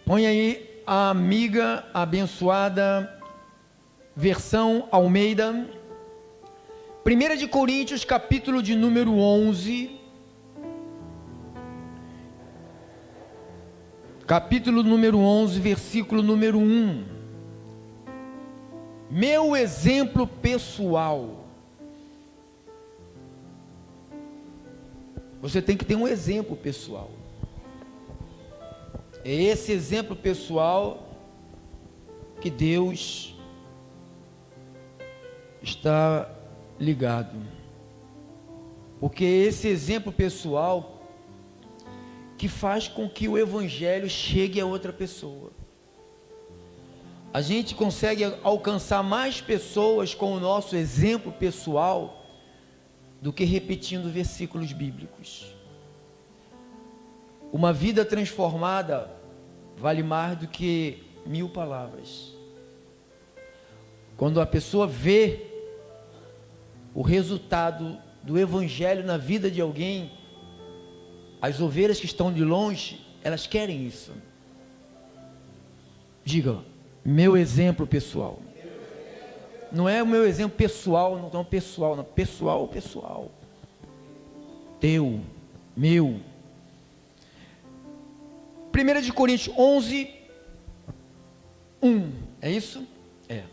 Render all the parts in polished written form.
Põe aí a amiga abençoada, versão Almeida. 1 de Coríntios, capítulo de número 11. Capítulo número 11, versículo número 1. Meu exemplo pessoal. Você tem que ter um exemplo pessoal. É esse exemplo pessoal que Deus está ligado. Porque é esse exemplo pessoal que faz com que o evangelho chegue a outra pessoa. A gente consegue alcançar mais pessoas com o nosso exemplo pessoal do que repetindo versículos bíblicos. Uma vida transformada vale mais do que 1000 palavras. Quando a pessoa vê o resultado do evangelho na vida de alguém, as ovelhas que estão de longe, elas querem isso. Diga, meu exemplo pessoal. Não é o meu exemplo pessoal, não pessoal, não. Pessoal. Teu, meu. 1 de Coríntios 11, 1. É isso? É.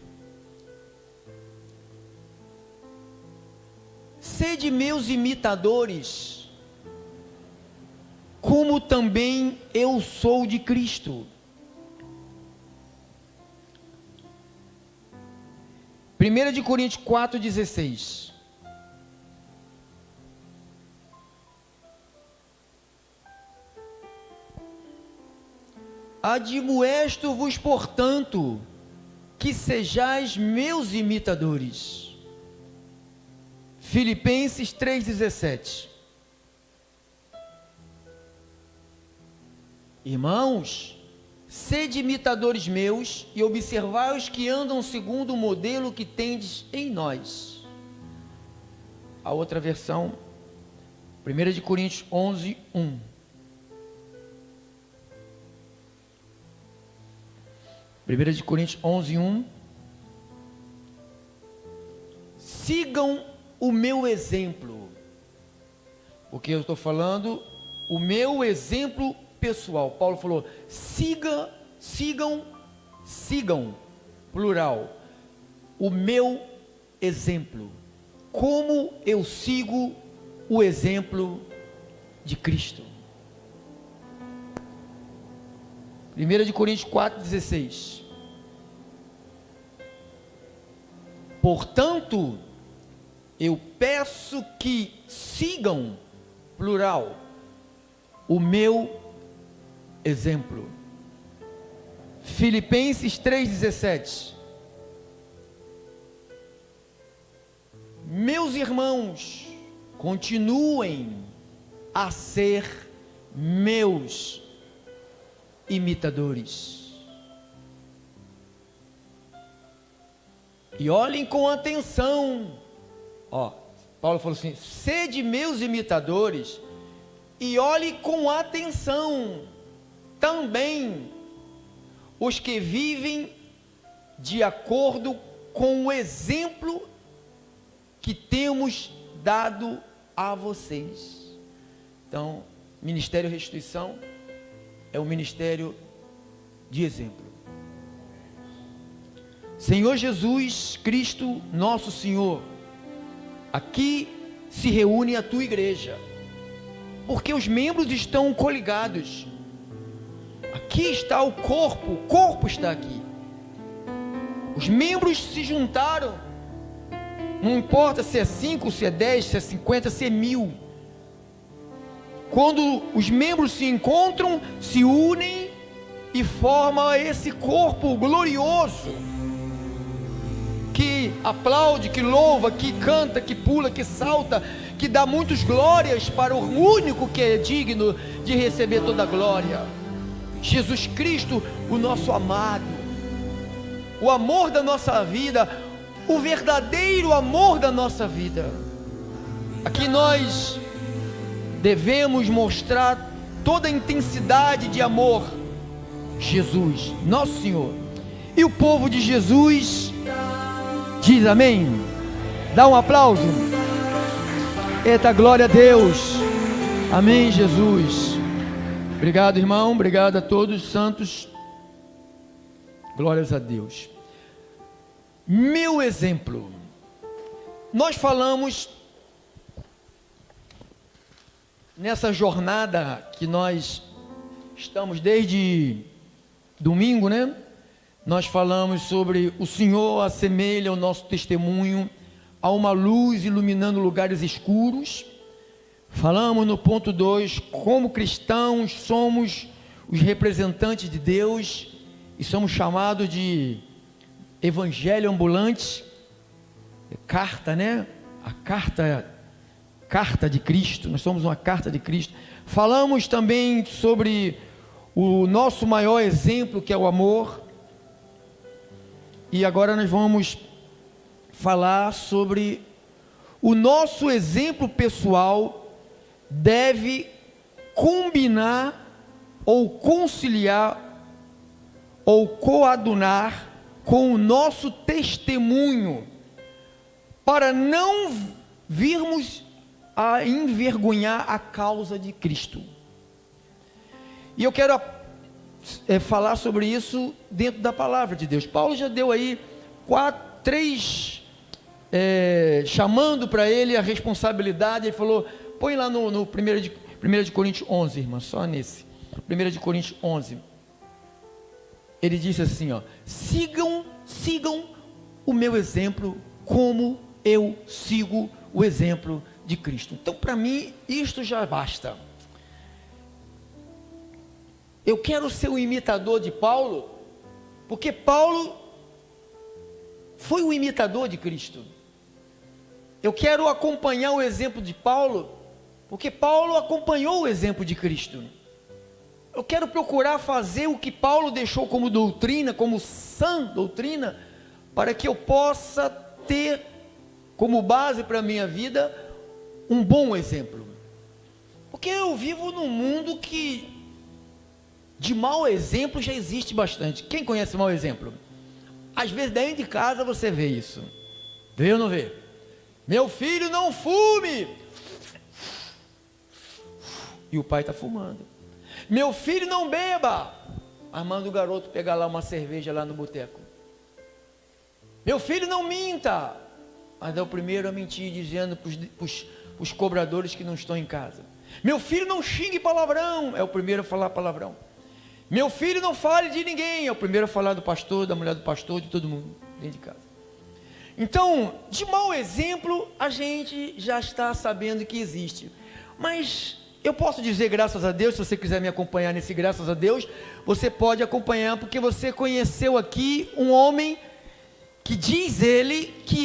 Sede meus imitadores, como também eu sou de Cristo. 1 de Coríntios 4,16. Admoesto-vos, portanto, que sejais meus imitadores. Filipenses 3,17. Irmãos, sede imitadores meus e observai os que andam segundo o modelo que tendes em nós. A outra versão, 1 de Coríntios 11, 1. 1 de Coríntios 11, 1. Sigam o meu exemplo. Porque eu estou falando o meu exemplo pessoal. Paulo falou, sigam, plural, o meu exemplo. Como eu sigo o exemplo de Cristo. 1 de Coríntios 4,16. Portanto, eu peço que sigam, plural, o meu exemplo. Filipenses 3,17. Meus irmãos, continuem a ser meus imitadores. E olhem com atenção. Paulo falou assim: sede meus imitadores, e olhe com atenção também os que vivem de acordo com o exemplo que temos dado a vocês. Então, Ministério Restituição é um ministério de exemplo. Senhor Jesus Cristo, nosso Senhor, aqui se reúne a tua igreja, porque os membros estão coligados. Aqui está o corpo está aqui. Os membros se juntaram, não importa se é 5, se é 10, se é 50, se é 1000. Quando os membros se encontram, se unem e formam esse corpo glorioso, que aplaude, que louva, que canta, que pula, que salta, que dá muitas glórias para o único que é digno de receber toda a glória, Jesus Cristo, o nosso amado, o amor da nossa vida, o verdadeiro amor da nossa vida. Aqui nós devemos mostrar toda a intensidade de amor Jesus, nosso Senhor. E o povo de Jesus diz amém. Dá um aplauso. Eita, glória a Deus. Amém, Jesus. Obrigado, irmão. Obrigado a todos os santos. Glórias a Deus. Meu exemplo. Nós falamos nessa jornada que nós estamos desde domingo, né? Nós falamos sobre o Senhor assemelha o nosso testemunho a uma luz iluminando lugares escuros. Falamos no ponto 2, como cristãos somos os representantes de Deus e somos chamados de evangelho ambulante, carta, né? A carta de Cristo, nós somos uma carta de Cristo. Falamos também sobre o nosso maior exemplo, que é o amor. E agora nós vamos falar sobre o nosso exemplo pessoal deve combinar ou conciliar ou coadunar com o nosso testemunho, para não virmos a envergonhar a causa de Cristo. E eu quero falar sobre isso dentro da palavra de Deus. Paulo já deu aí três, chamando para ele a responsabilidade. Ele falou, põe lá no 1 de Coríntios 11, irmã, só nesse, 1 de Coríntios 11, ele disse assim, ó, sigam o meu exemplo, como eu sigo o exemplo de Cristo. Então, para mim, isto já basta. Eu quero ser o imitador de Paulo, porque Paulo foi o imitador de Cristo. Eu quero acompanhar o exemplo de Paulo, porque Paulo acompanhou o exemplo de Cristo. Eu quero procurar fazer o que Paulo deixou como doutrina, como sã doutrina, para que eu possa ter como base para a minha vida um bom exemplo. Porque eu vivo num mundo que de mau exemplo já existe bastante. Quem conhece mau exemplo? Às vezes dentro de casa você vê isso. Vê ou não vê? Meu filho, não fume. E o pai está fumando. Meu filho, não beba. Armando o garoto pegar lá uma cerveja lá no boteco. Meu filho, não minta. Mas é o primeiro a mentir, dizendo para os cobradores que não estão em casa. Meu filho, não xingue palavrão. É o primeiro a falar palavrão. Meu filho, não fale de ninguém. É o primeiro a falar do pastor, da mulher do pastor, de todo mundo dentro de casa. Então, de mau exemplo, a gente já está sabendo que existe. Mas eu posso dizer graças a Deus, se você quiser me acompanhar nesse graças a Deus, você pode acompanhar, porque você conheceu aqui um homem que diz ele que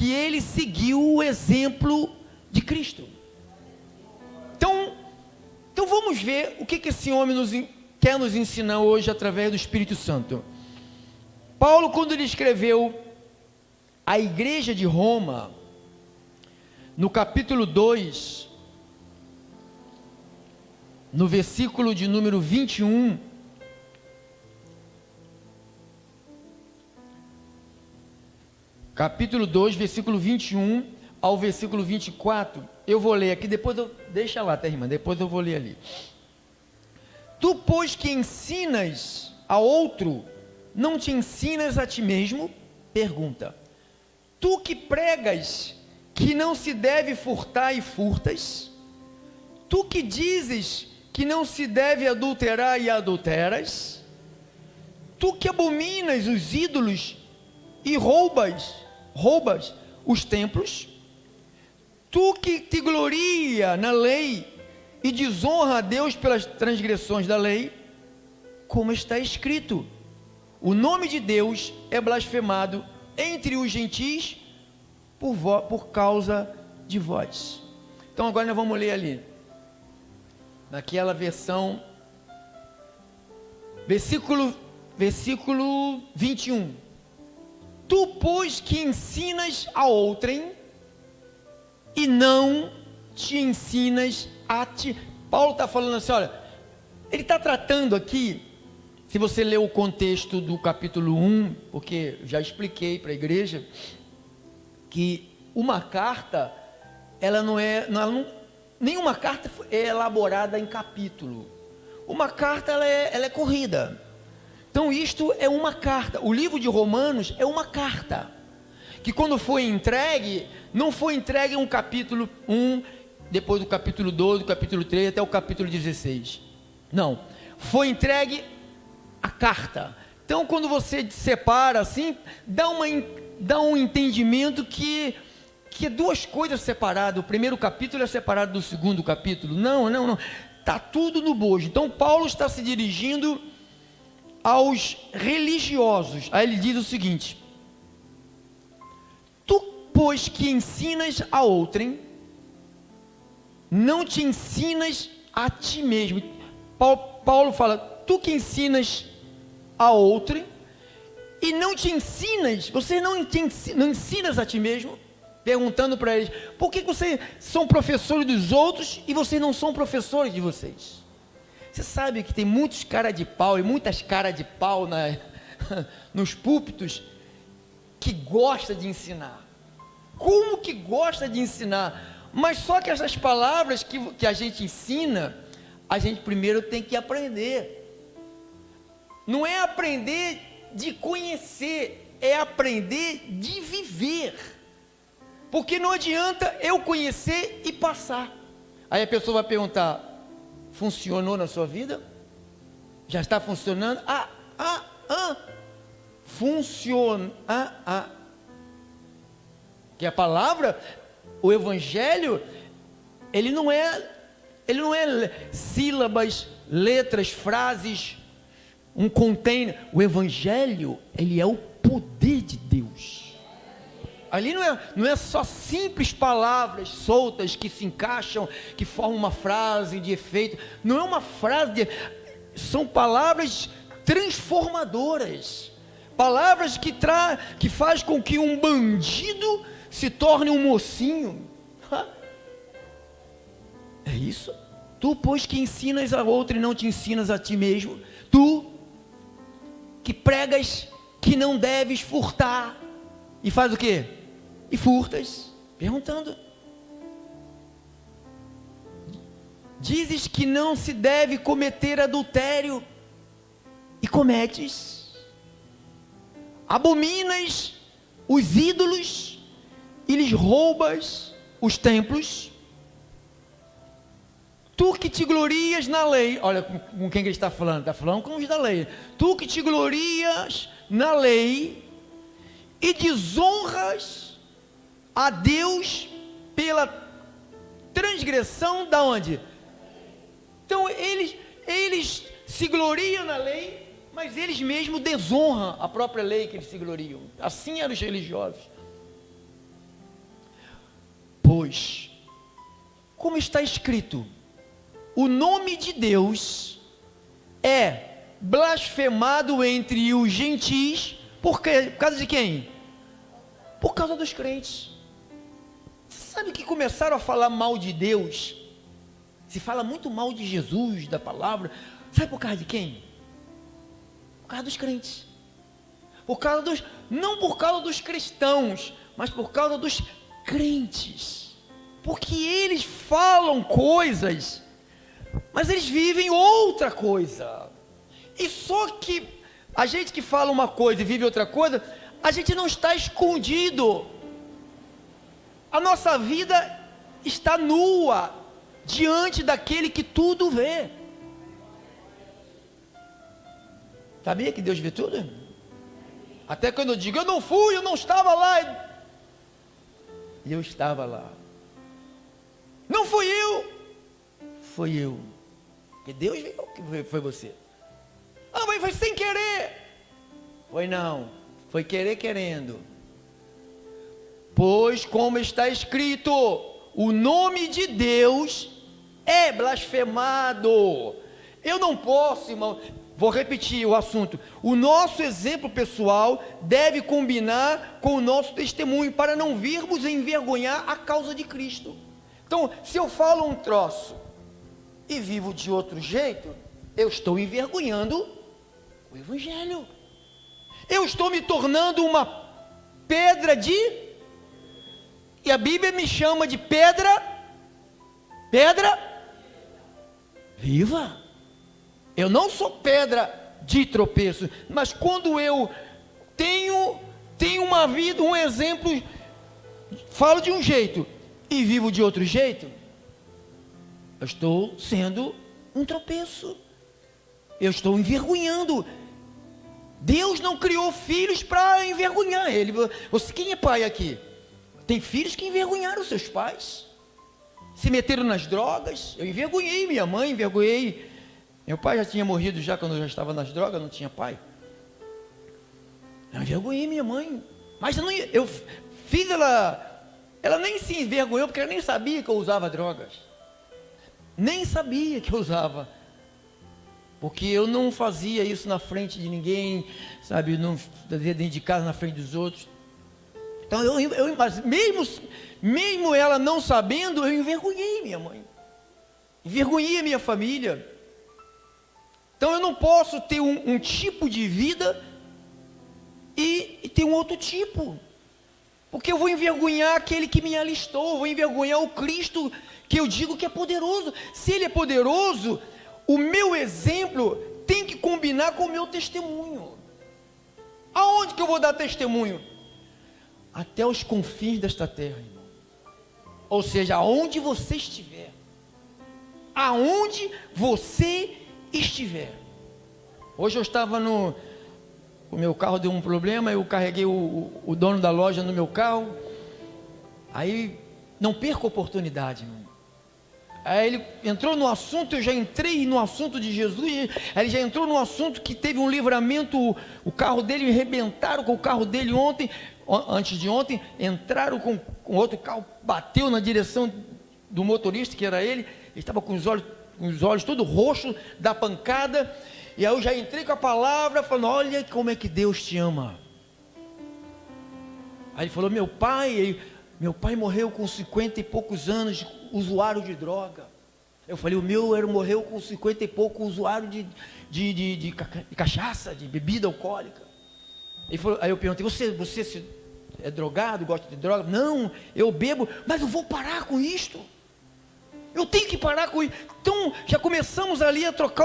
ele seguiu o exemplo de Cristo. Então vamos ver o que esse homem quer nos ensinar hoje através do Espírito Santo. Paulo, quando ele escreveu a igreja de Roma, no capítulo 2, no versículo de número 21, capítulo 2, versículo 21 ao versículo 24, eu vou ler aqui, deixa lá, tá, irmã, depois eu vou ler ali. Tu, pois, que ensinas a outro, não te ensinas a ti mesmo? Pergunta. Tu que pregas que não se deve furtar e furtas? Tu que dizes que não se deve adulterar e adulteras? Tu que abominas os ídolos e roubas os templos? Tu que te gloria na lei e desonra a Deus pelas transgressões da lei, como está escrito, o nome de Deus é blasfemado entre os gentis por causa de vós. Então agora nós vamos ler ali, naquela versão, versículo 21. Tu, pois, que ensinas a outrem e não te ensinas a ti. Paulo está falando assim, olha, ele está tratando aqui Se você ler o contexto do capítulo 1, porque já expliquei para a igreja que uma carta, nenhuma carta é elaborada em capítulo. Uma carta ela é corrida. Então isto é uma carta. O livro de Romanos é uma carta, que quando foi entregue, não foi entregue um capítulo 1, depois do capítulo 2, do capítulo 3 até o capítulo 16. Não, foi entregue a carta. Então quando você separa assim, dá um entendimento que é duas coisas separadas. O primeiro capítulo é separado do segundo capítulo. Não, está tudo no bojo. Então Paulo está se dirigindo aos religiosos. Aí ele diz o seguinte: tu, pois que ensinas a outrem, não te ensinas a ti mesmo. Paulo fala, tu que ensinas a outrem e não te ensinas, você não ensinas a ti mesmo, perguntando para eles, por que vocês são professores dos outros e vocês não são professores de vocês? Você sabe que tem muitos caras de pau e muitas caras de pau nos púlpitos que gosta de ensinar. Como que gosta de ensinar? Mas só que essas palavras que a gente ensina, a gente primeiro tem que aprender. Não é aprender de conhecer, é aprender de viver. Porque não adianta eu conhecer e passar. Aí a pessoa vai perguntar, funcionou na sua vida? Já está funcionando? Funciona. Que a palavra, o evangelho, ele não é sílabas, letras, frases, um container. O evangelho, ele é o poder de Deus. Ali não é só simples palavras soltas que se encaixam, que formam uma frase de efeito. Não é uma frase, são palavras transformadoras. Palavras que faz com que um bandido se torne um mocinho. É isso? Tu, pois que ensinas a outro e não te ensinas a ti mesmo. Tu, que pregas que não deves furtar. E faz o quê? E furtas, perguntando. Dizes que não se deve cometer adultério, e cometes. Abominas os ídolos, e lhes roubas os templos. Tu que te glorias na lei, olha com quem que ele está falando? Está falando com os da lei. Tu que te glorias na lei, e desonras a Deus pela transgressão da onde? Então eles se gloriam na lei, mas eles mesmos desonram a própria lei que eles se gloriam. Assim eram os religiosos. Pois, como está escrito, o nome de Deus é blasfemado entre os gentis, por causa de quem? Por causa dos crentes. Você sabe que começaram a falar mal de Deus? Se fala muito mal de Jesus, da palavra. Sabe por causa de quem? Por causa dos crentes. Não por causa dos cristãos, mas por causa dos crentes. Porque eles falam coisas, mas eles vivem outra coisa. E só que a gente que fala uma coisa e vive outra coisa, a gente não está escondido. A nossa vida está nua diante daquele que tudo vê. Sabia que Deus vê tudo? Até quando eu digo, eu não fui, eu não estava lá. E eu estava lá. Não fui eu. Foi eu. Porque Deus viu que foi você. Mas foi sem querer. Foi não. Foi querer querendo. Pois como está escrito, o nome de Deus é blasfemado. Eu não posso, irmão, vou repetir o assunto. O nosso exemplo pessoal deve combinar com o nosso testemunho, para não virmos envergonhar a causa de Cristo. Então, se eu falo um troço e vivo de outro jeito, eu estou envergonhando O Evangelho. Eu estou me tornando uma pedra e a Bíblia me chama de pedra viva. Eu não sou pedra de tropeço, mas quando eu tenho uma vida, um exemplo, falo de um jeito e vivo de outro jeito, eu estou sendo um tropeço, eu estou envergonhando. Deus não criou filhos para envergonhar ele. Quem é pai aqui? Tem filhos que envergonharam seus pais, se meteram nas drogas. Eu envergonhei minha mãe, envergonhei. Meu pai já tinha morrido já quando eu já estava nas drogas, não tinha pai. Eu envergonhei minha mãe, mas eu fiz ela nem se envergonhou, porque ela nem sabia que eu usava drogas. Nem sabia que eu usava. Porque eu não fazia isso na frente de ninguém, sabe, não fazia dentro de casa, na frente dos outros. Então, mas mesmo ela não sabendo, eu envergonhei minha mãe, envergonhei a minha família. Então, eu não posso ter um tipo de vida e ter um outro tipo, porque eu vou envergonhar aquele que me alistou, vou envergonhar o Cristo que eu digo que é poderoso. Se Ele é poderoso, o meu exemplo tem que combinar com o meu testemunho. Aonde que eu vou dar testemunho? Até os confins desta terra, irmão. Ou seja, aonde você estiver. Aonde você estiver. Hoje eu estava o meu carro deu um problema, eu carreguei o dono da loja no meu carro. Aí não perca a oportunidade, irmão. Aí ele entrou no assunto, eu já entrei no assunto de Jesus. Aí ele já entrou no assunto que teve um livramento. O carro dele, arrebentaram com o carro dele antes de ontem, entraram com outro carro, bateu na direção do motorista, que era ele estava com os olhos todo roxos da pancada. E aí eu já entrei com a palavra, falando: olha como é que Deus te ama. Aí ele falou: meu pai morreu com 50 e poucos anos, usuário de droga. Eu falei: o meu morreu com 50 e pouco, usuário de cachaça, de bebida alcoólica. Aí eu perguntei: você é drogado, gosta de droga? Não, eu bebo, mas eu vou parar com isto. Eu tenho que parar com isso. Então já começamos ali a trocar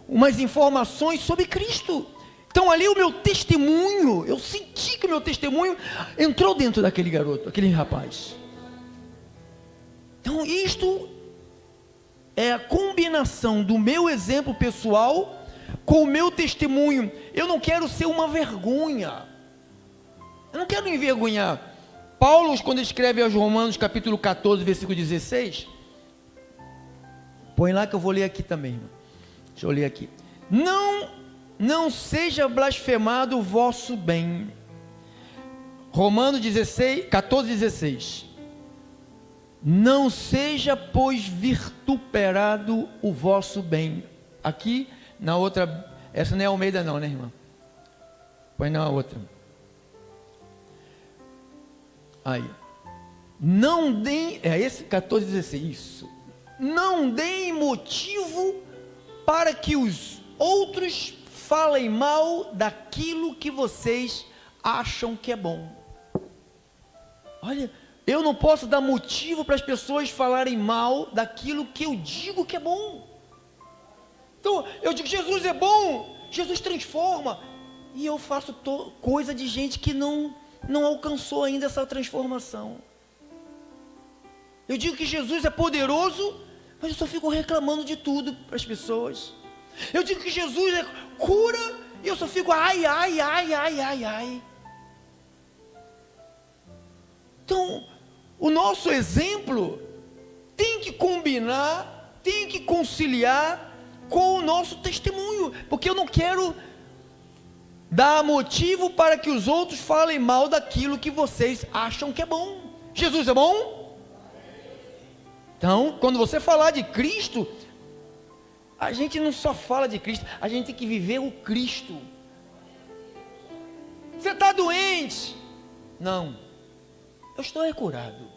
umas informações sobre Cristo. Então ali o meu testemunho, eu senti que o meu testemunho entrou dentro daquele garoto, aquele rapaz. Então isto é a combinação do meu exemplo pessoal com o meu testemunho. Eu não quero ser uma vergonha, eu não quero envergonhar. Paulo, quando escreve aos Romanos capítulo 14, versículo 16, põe lá que eu vou ler aqui também, irmão. Deixa eu ler aqui. Não seja blasfemado o vosso bem. Romanos 14, 16. Não seja, pois, vituperado o vosso bem. Aqui, na outra, essa não é Almeida não, né, irmã? Põe na outra. Aí. Não deem, esse 14, 16, isso. Não deem motivo para que os outros falem mal daquilo que vocês acham que é bom. Olha, eu não posso dar motivo para as pessoas falarem mal daquilo que eu digo que é bom. Então, eu digo: Jesus é bom, Jesus transforma, e eu faço coisa de gente que não alcançou ainda essa transformação. Eu digo que Jesus é poderoso, mas eu só fico reclamando de tudo para as pessoas. Eu digo que Jesus é cura, e eu só fico ai. Então, o nosso exemplo tem que combinar, tem que conciliar com o nosso testemunho, porque eu não quero dar motivo para que os outros falem mal daquilo que vocês acham que é bom. Jesus é bom? Então, quando você falar de Cristo, a gente não só fala de Cristo, a gente tem que viver o Cristo. Você está doente? Não, eu estou curado.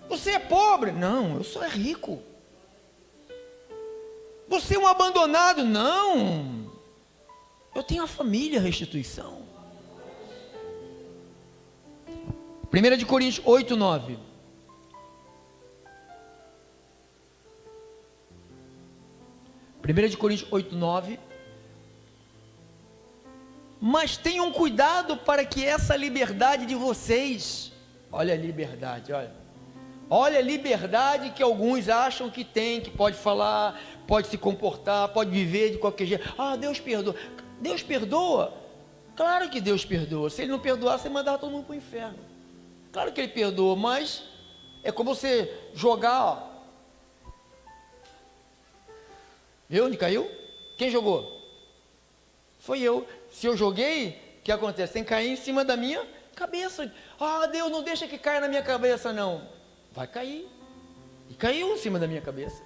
Você é pobre? Não, eu sou rico. Você é um abandonado? Não, Eu tenho a família, restituição. 1 Coríntios 8, 9. Coríntios 8, 9. Mas tenham cuidado para que essa liberdade de vocês, olha a liberdade, olha a liberdade que alguns acham que tem, que pode falar, pode se comportar, pode viver de qualquer jeito. Deus perdoa. Deus perdoa? Claro que Deus perdoa. Se Ele não perdoasse, Ele mandava todo mundo para o inferno. Claro que Ele perdoa, mas é como você jogar, Viu onde caiu? Quem jogou? Foi eu. Se eu joguei, o que acontece? Tem que cair em cima da minha cabeça. Deus, não deixa que caia na minha cabeça, não. Vai cair. E caiu em cima da minha cabeça.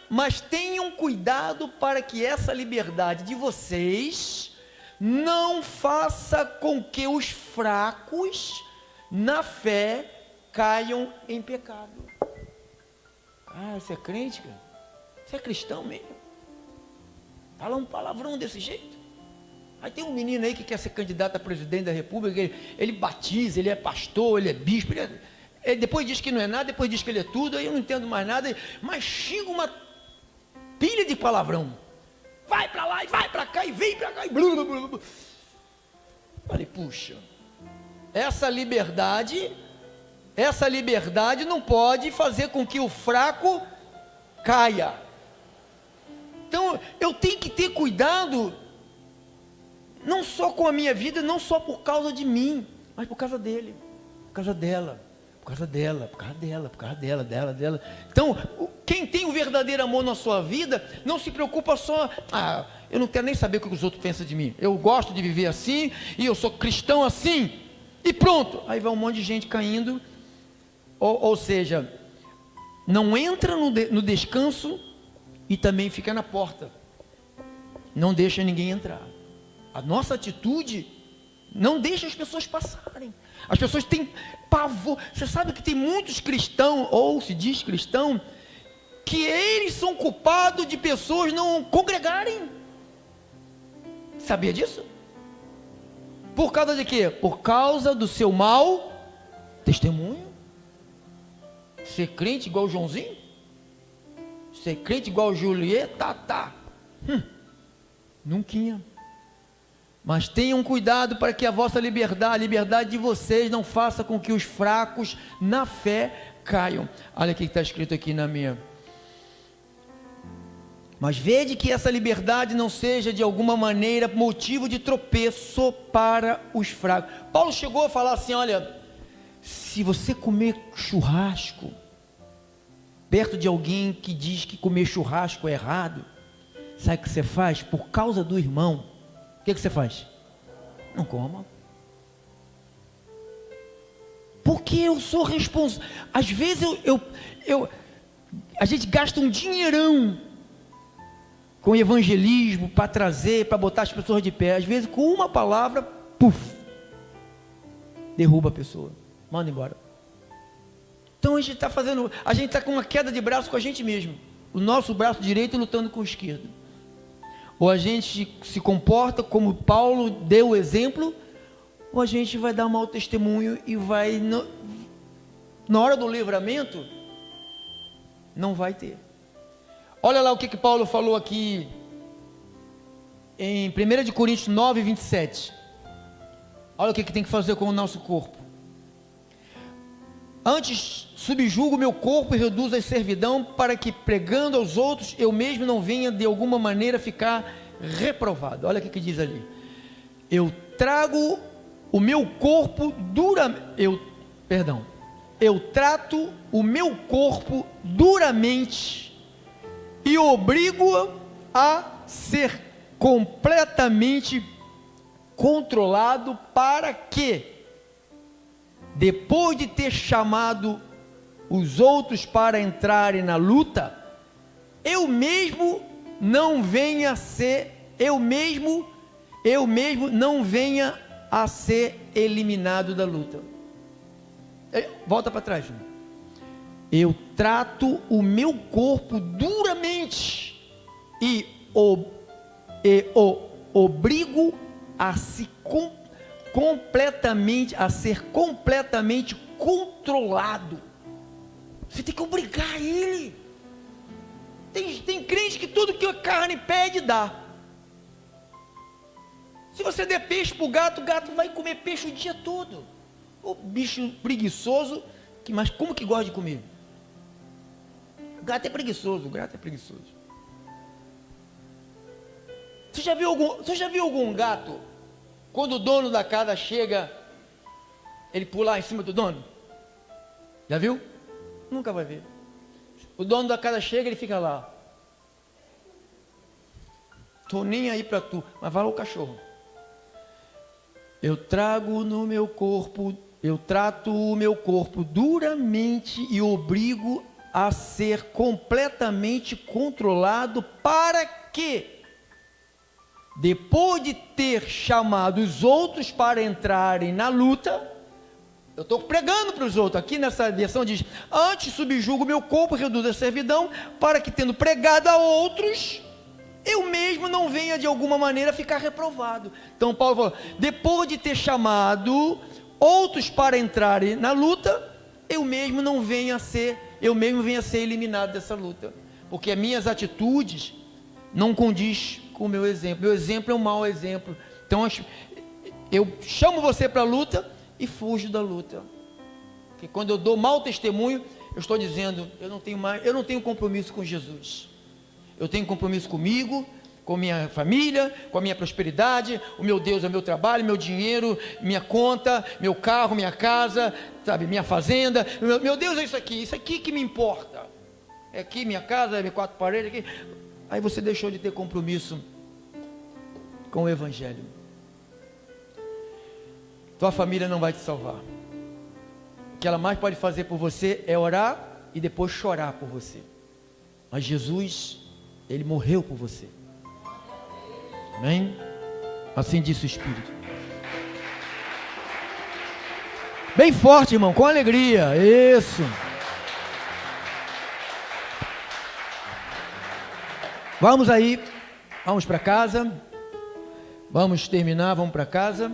Mas tenham cuidado para que essa liberdade de vocês não faça com que os fracos na fé caiam em pecado. Você é crente, cara? Você é cristão mesmo? Fala um palavrão desse jeito. Aí tem um menino aí que quer ser candidato a presidente da república, ele batiza, ele é pastor, ele é bispo, ele depois diz que não é nada, depois diz que ele é tudo, aí eu não entendo mais nada, mas xinga uma pilha de palavrão. Vai para lá, e vai para cá, e vem para cá, e blá, blá, blá, blá. Falei, puxa, essa liberdade não pode fazer com que o fraco caia. Então, eu tenho que ter cuidado, não só com a minha vida, não só por causa de mim, mas por causa dele, por causa dela, por causa dela, por causa dela, por causa dela. Então, quem tem o verdadeiro amor na sua vida, não se preocupa só, eu não quero nem saber o que os outros pensam de mim, eu gosto de viver assim, e eu sou cristão assim, e pronto, aí vai um monte de gente caindo, ou seja, não entra no descanso, e também fica na porta, não deixa ninguém entrar. A nossa atitude não deixa as pessoas passarem. As pessoas têm pavor. Você sabe que tem muitos cristãos, ou se diz cristão, que eles são culpados de pessoas não congregarem. Sabia disso? Por causa de quê? Por causa do seu mau testemunho. Ser crente igual o Joãozinho? Ser crente igual o Julieta? Nunca. Mas tenham cuidado para que a vossa liberdade, a liberdade de vocês, não faça com que os fracos na fé caiam. Olha o que está escrito aqui na minha. Mas vede que essa liberdade não seja de alguma maneira motivo de tropeço para os fracos. Paulo chegou a falar assim, olha, se você comer churrasco perto de alguém que diz que comer churrasco é errado, sabe o que você faz? Por causa do irmão, o que você faz? Não coma. Porque eu sou responsável. Às vezes a gente gasta um dinheirão com evangelismo para trazer, para botar as pessoas de pé. Às vezes com uma palavra, derruba a pessoa, manda embora. Então a gente está com uma queda de braço com a gente mesmo. O nosso braço direito lutando com o esquerdo. Ou a gente se comporta como Paulo deu o exemplo, ou a gente vai dar um mau testemunho e vai, na hora do livramento, não vai ter. Olha lá o que Paulo falou aqui, em 1 Coríntios 9, 27. Olha o que tem que fazer com o nosso corpo. Antes subjugo meu corpo e reduzo a servidão, para que pregando aos outros, eu mesmo não venha de alguma maneira ficar reprovado. Olha o que diz ali. Eu trago o meu corpo eu trato o meu corpo duramente e obrigo-o a ser completamente controlado, para que, depois de ter chamado os outros para entrarem na luta, eu mesmo não venha a ser eliminado da luta. Volta para trás. Eu trato o meu corpo duramente e e o obrigo a se ser completamente controlado. Você tem que obrigar ele. Tem crente que tudo que a carne pede, dá. Se você der peixe para o gato vai comer peixe o dia todo. O bicho preguiçoso, mas como que gosta de comer? O gato é preguiçoso. Você já viu algum gato, quando o dono da casa chega, ele pular em cima do dono? Já viu? Nunca vai ver. O dono da casa chega, ele fica lá. Tô nem aí para tu, mas vai lá o cachorro. Eu trato o meu corpo duramente e obrigo a ser completamente controlado para que, depois de ter chamado os outros para entrarem na luta, eu estou pregando para os outros, aqui nessa versão diz, antes subjugo meu corpo, reduzo a servidão, para que tendo pregado a outros, eu mesmo não venha de alguma maneira ficar reprovado. Então Paulo falou, depois de ter chamado outros para entrarem na luta, eu mesmo venha a ser eliminado dessa luta, porque as minhas atitudes não condiz com o meu exemplo é um mau exemplo. Então eu chamo você para a luta e fujo da luta, porque quando eu dou mau testemunho, eu estou dizendo, eu não tenho compromisso com Jesus, eu tenho compromisso comigo, com minha família, com a minha prosperidade, o meu Deus é o meu trabalho, meu dinheiro, minha conta, meu carro, minha casa, sabe, minha fazenda, meu Deus é isso aqui que me importa, é aqui minha casa, é 4 paredes, aqui. Aí você deixou de ter compromisso com o Evangelho. Tua família não vai te salvar. O que ela mais pode fazer por você é orar e depois chorar por você. Mas Jesus, Ele morreu por você. Amém? Assim disse o Espírito. Bem forte, irmão, com alegria. Isso. Vamos aí, vamos para casa. Vamos terminar, vamos para casa.